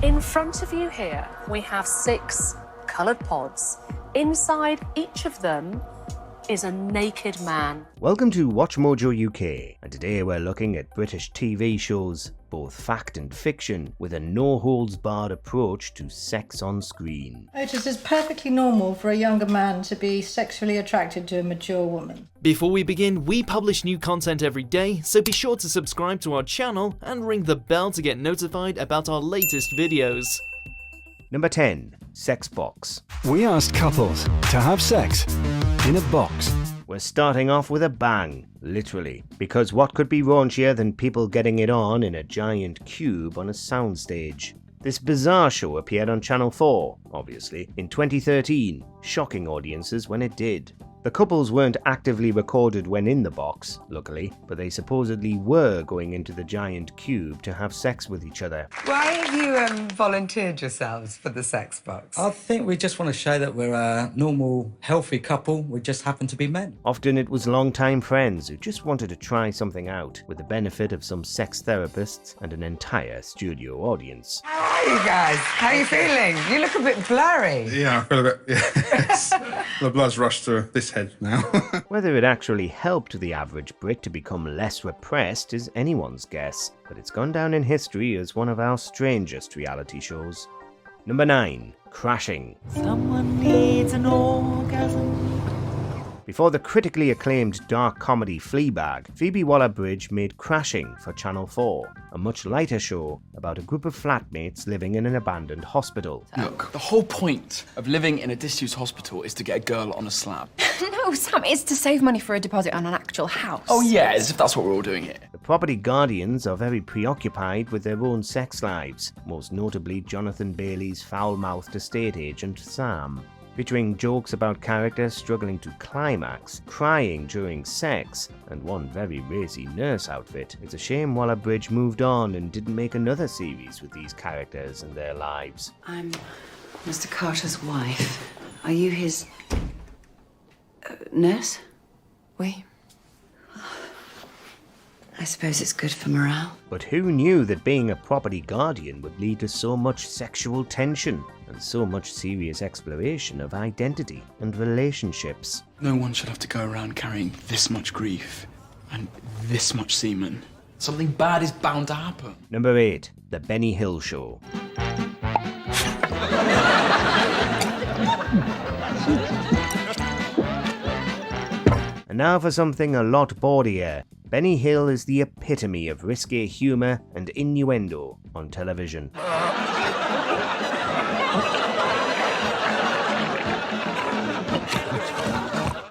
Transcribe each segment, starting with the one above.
In front of you here, we have 6 coloured pods. Inside each of them is a naked man. Welcome to WatchMojoUK, and today we're looking at British TV shows, both fact and fiction, with a no-holds-barred approach to sex on screen. Otis, it's perfectly normal for a younger man to be sexually attracted to a mature woman. Before we begin, we publish new content every day, so be sure to subscribe to our channel and ring the bell to get notified about our latest videos. Number 10. Sex Box. We asked couples to have sex in a box. We're starting off with a bang, literally, because what could be raunchier than people getting it on in a giant cube on a soundstage? This bizarre show appeared on Channel 4, obviously, in 2013, shocking audiences when it did. The couples weren't actively recorded when in the box, luckily, but they supposedly were going into the giant cube to have sex with each other. Why have you volunteered yourselves for the sex box? I think we just want to show that we're a normal, healthy couple. We just happen to be men. Often it was long-time friends who just wanted to try something out, with the benefit of some sex therapists and an entire studio audience. How are you guys? How are you feeling? You look a bit blurry. Yeah, I feel a bit, yes. The blood's rushed to this head now. Whether it actually helped the average Brit to become less repressed is anyone's guess, but it's gone down in history as one of our strangest reality shows. Number 9. Crashing. Someone needs an orgasm. Before the critically acclaimed dark comedy Fleabag, Phoebe Waller-Bridge made Crashing for Channel 4, a much lighter show about a group of flatmates living in an abandoned hospital. Look, the whole point of living in a disused hospital is to get a girl on a slab. No, Sam, it's to save money for a deposit on an actual house. Oh yeah, as if that's what we're all doing here. The property guardians are very preoccupied with their own sex lives, most notably Jonathan Bailey's foul-mouthed estate agent Sam. Featuring jokes about characters struggling to climax, crying during sex, and one very racy nurse outfit, it's a shame Waller-Bridge moved on and didn't make another series with these characters and their lives. I'm Mr. Carter's wife. Are you his... nurse? Oui. I suppose it's good for morale. But who knew that being a property guardian would lead to so much sexual tension and so much serious exploration of identity and relationships? No one should have to go around carrying this much grief and this much semen. Something bad is bound to happen. Number 8. The Benny Hill Show. And now for something a lot bawdier. Benny Hill is the epitome of risqué humour and innuendo on television.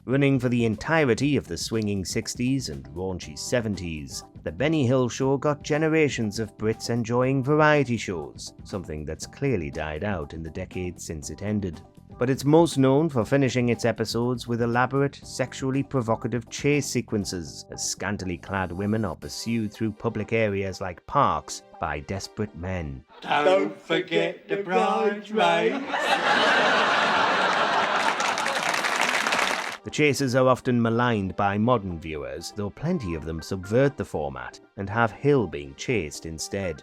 Running for the entirety of the swinging 60s and raunchy 70s, The Benny Hill Show got generations of Brits enjoying variety shows, something that's clearly died out in the decades since it ended. But it's most known for finishing its episodes with elaborate, sexually provocative chase sequences as scantily clad women are pursued through public areas like parks by desperate men. Don't forget the bridesmaids. The chases are often maligned by modern viewers, though plenty of them subvert the format and have Hill being chased instead.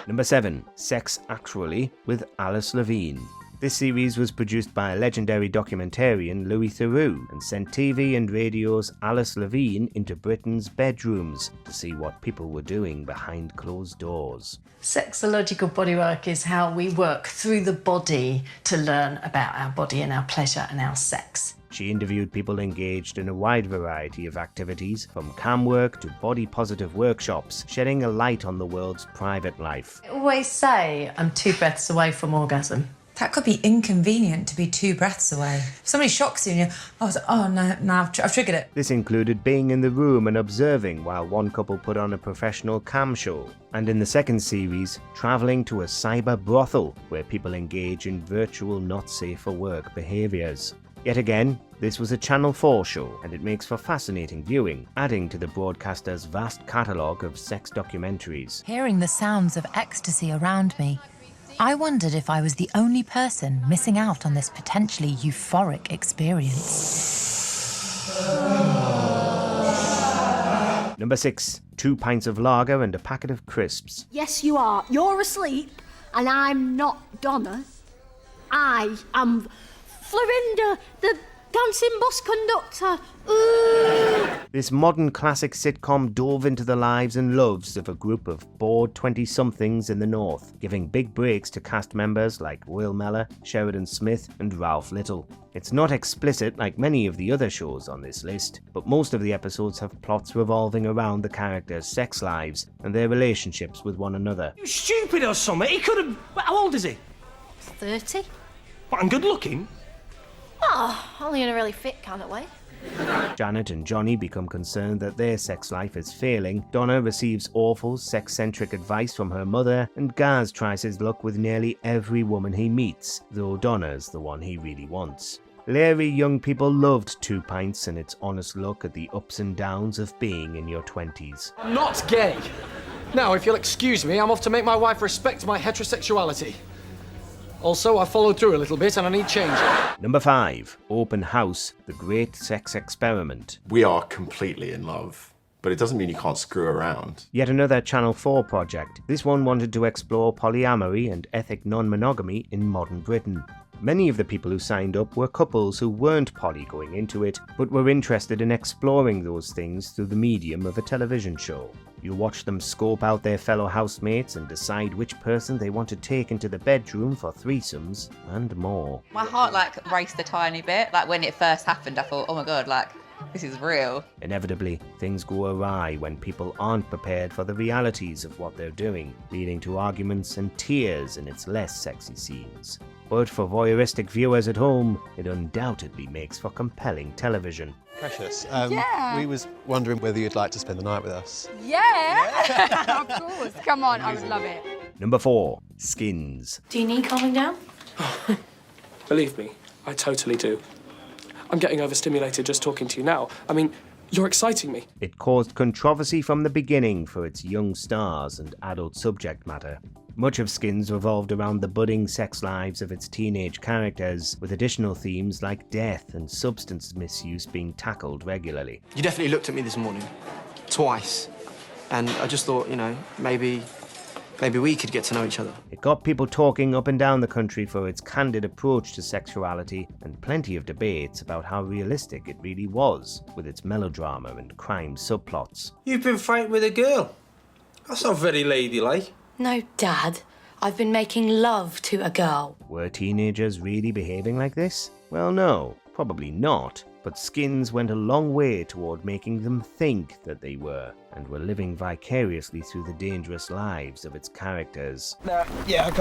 Number 7. Sex Actually with Alice Levine. This series was produced by legendary documentarian Louis Theroux and sent TV and radio's Alice Levine into Britain's bedrooms to see what people were doing behind closed doors. Sexological bodywork is how we work through the body to learn about our body and our pleasure and our sex. She interviewed people engaged in a wide variety of activities, from cam work to body-positive workshops, shedding a light on the world's private life. I always say I'm 2 breaths away from orgasm. That could be inconvenient to be 2 breaths away. If somebody shocks you and you're, oh no, I've triggered it. This included being in the room and observing while one couple put on a professional cam show. And in the second series, travelling to a cyber brothel where people engage in virtual not safe for work behaviours. Yet again, this was a Channel 4 show, and it makes for fascinating viewing, adding to the broadcaster's vast catalogue of sex documentaries. Hearing the sounds of ecstasy around me, I wondered if I was the only person missing out on this potentially euphoric experience. Number 6. 2 pints of lager and a packet of crisps. Yes, you are. You're asleep, and I'm not Donna. I am Florinda, the dancing bus conductor. Ooh. This modern classic sitcom dove into the lives and loves of a group of bored 20-somethings in the North, giving big breaks to cast members like Will Mellor, Sheridan Smith, and Ralph Little. It's not explicit like many of the other shows on this list, but most of the episodes have plots revolving around the characters' sex lives and their relationships with one another. You stupid or something? He could have... How old is he? 30. What, and good looking? Oh, only in a really fit kind of way. Janet and Johnny become concerned that their sex life is failing, Donna receives awful, sex-centric advice from her mother, and Gaz tries his luck with nearly every woman he meets, though Donna's the one he really wants. Leery young people loved 2 Pints and its honest look at the ups and downs of being in your 20s. I'm not gay. Now, if you'll excuse me, I'm off to make my wife respect my heterosexuality. Also, I followed through a little bit and I need change. Number 5. Open House, the Great Sex Experiment. We are completely in love, but it doesn't mean you can't screw around. Yet another Channel 4 project. This one wanted to explore polyamory and ethnic non-monogamy in modern Britain. Many of the people who signed up were couples who weren't poly going into it, but were interested in exploring those things through the medium of a television show. You watch them scope out their fellow housemates and decide which person they want to take into the bedroom for threesomes and more. My heart raced a tiny bit. When it first happened, I thought, oh my God, this is real. Inevitably, things go awry when people aren't prepared for the realities of what they're doing, leading to arguments and tears in its less sexy scenes. But for voyeuristic viewers at home, it undoubtedly makes for compelling television. Precious, Yeah. we was wondering whether you'd like to spend the night with us. Yeah! Of course. Come on, I would love it. Number 4. Skins. Do you need calming down? Believe me, I totally do. I'm getting overstimulated just talking to you now. I mean, you're exciting me. It caused controversy from the beginning for its young stars and adult subject matter. Much of Skins revolved around the budding sex lives of its teenage characters, with additional themes like death and substance misuse being tackled regularly. You definitely looked at me this morning. Twice. And I just thought, maybe we could get to know each other. It got people talking up and down the country for its candid approach to sexuality, and plenty of debates about how realistic it really was, with its melodrama and crime subplots. You've been fighting with a girl. That's not very ladylike. No, Dad. I've been making love to a girl. Were teenagers really behaving like this? Well, no, probably not. But Skins went a long way toward making them think that they were, and were living vicariously through the dangerous lives of its characters. Yeah, I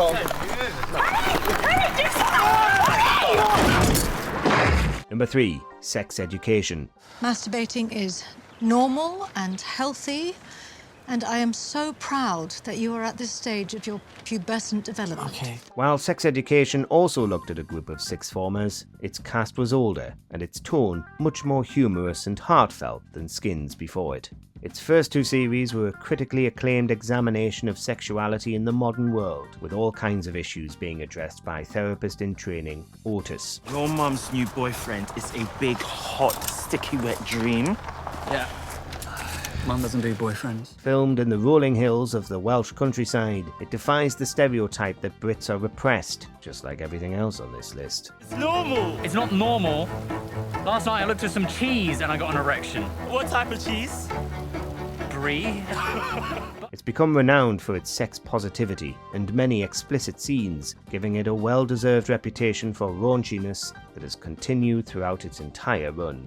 can't. Number 3. Sex education. Masturbating is normal and healthy, and I am so proud that you are at this stage of your pubescent development. Okay. While Sex Education also looked at a group of sixth formers, its cast was older, and its tone much more humorous and heartfelt than Skins before it. Its first 2 series were a critically acclaimed examination of sexuality in the modern world, with all kinds of issues being addressed by therapist in training, Otis. Your mum's new boyfriend is a big, hot, sticky, wet dream. Yeah. Mum doesn't do boyfriends. Filmed in the rolling hills of the Welsh countryside, it defies the stereotype that Brits are repressed, just like everything else on this list. It's normal! It's not normal. Last night I looked at some cheese and I got an erection. What type of cheese? Brie. It's become renowned for its sex positivity and many explicit scenes, giving it a well-deserved reputation for raunchiness that has continued throughout its entire run.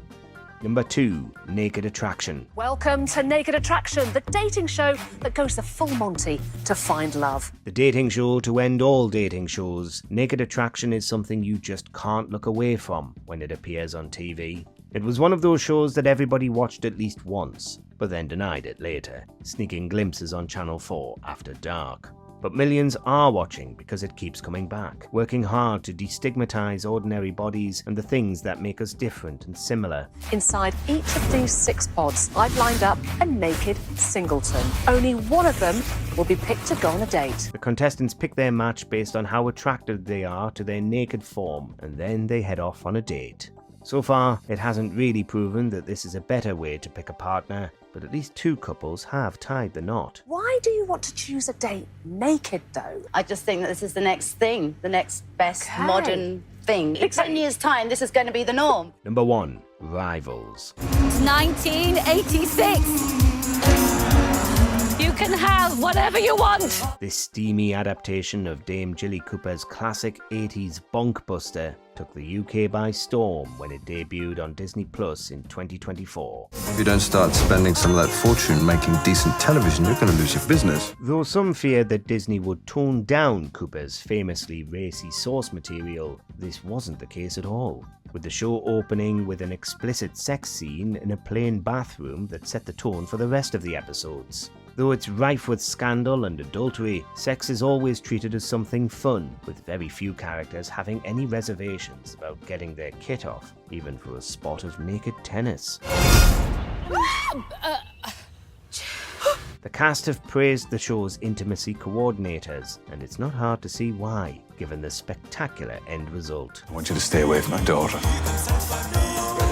Number 2. Naked Attraction. Welcome to Naked Attraction, the dating show that goes the full Monty to find love. The dating show to end all dating shows, Naked Attraction is something you just can't look away from when it appears on TV. It was one of those shows that everybody watched at least once, but then denied it later, sneaking glimpses on Channel 4 after dark. But millions are watching because it keeps coming back, working hard to destigmatize ordinary bodies and the things that make us different and similar. Inside each of these 6 pods, I've lined up a naked singleton. Only one of them will be picked to go on a date. The contestants pick their match based on how attracted they are to their naked form, and then they head off on a date. So far, it hasn't really proven that this is a better way to pick a partner, but at least 2 couples have tied the knot. Why do you want to choose a date naked, though? I just think that this is the next thing, the next best modern thing. In 10 years' time, this is going to be the norm. Number 1. Rivals. It's 1986. You can have whatever you want. This steamy adaptation of Dame Jilly Cooper's classic 80s bonkbuster took the UK by storm when it debuted on Disney Plus in 2024. If you don't start spending some of that fortune making decent television, you're going to lose your business. Though some feared that Disney would tone down Cooper's famously racy source material, this wasn't the case at all, with the show opening with an explicit sex scene in a plain bathroom that set the tone for the rest of the episodes. Though it's rife with scandal and adultery, sex is always treated as something fun, with very few characters having any reservations about getting their kit off, even for a spot of naked tennis. The cast have praised the show's intimacy coordinators, and it's not hard to see why, given the spectacular end result. I want you to stay away from my daughter.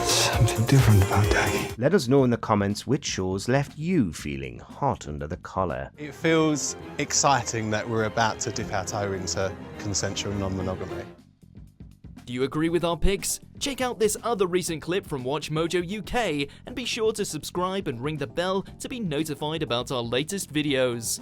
Something different about Daggy. Let us know in the comments which shows left you feeling hot under the collar. It feels exciting that we're about to dip our toe into consensual non-monogamy. Do you agree with our picks? Check out this other recent clip from WatchMojoUK and be sure to subscribe and ring the bell to be notified about our latest videos.